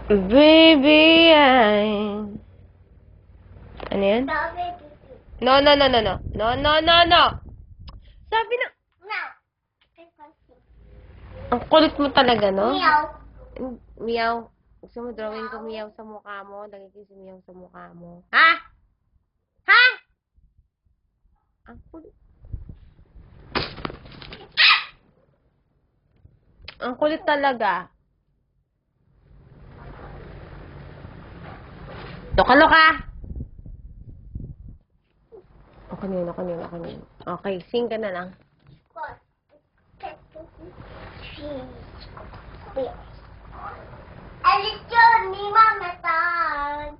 Baby, ano yan? No, no, no, no, no. No, no, no, no. Sabi na... Ang kulit mo talaga, no? Meow. Meow. Gusto mo drawing ko meow sa mukha mo? Lagay ko si meow sa mukha mo. Ha? Ha? Ang kulit. Ang kulit talaga. Loka-loka! Okay na yun, okay na yun, okay na yun. Okay, sing ka na lang. Alicia, ni Mama Tan.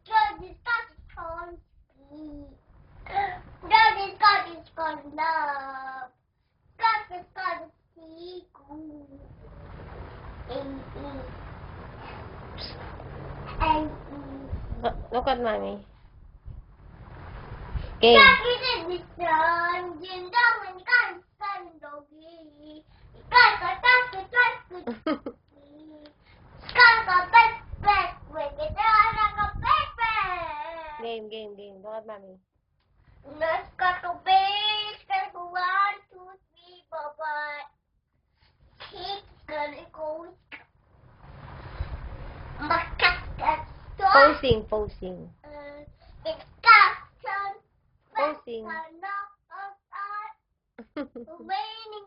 Daddy's got his corn speed. Daddy's got his corn love. Daddy's got his seagull. Look at mommy. Okay. Daddy did this son. Jin dong and kan san doggy. Kan kan kan kan kan. Game. Look at mommy. Let's go to bed. Let's go 1, 2, 3, bye-bye. It's gonna go. Posing. It's cotton. Posing. Raining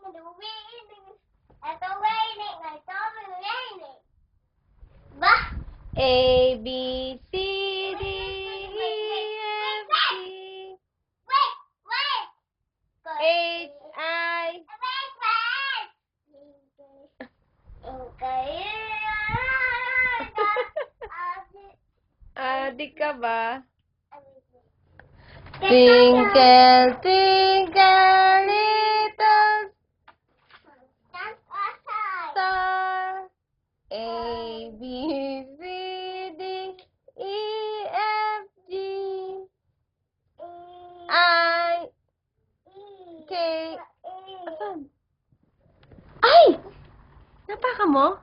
and the raining. And the raining. I saw the raining. Bah. A, B, C, D, E, F, G, Wait. H, I. Okay. Di ka ba? Twinkle, twinkle, little star. A, B, C, D, E, F, G, I, K. Asan? Ay! Napaka mo?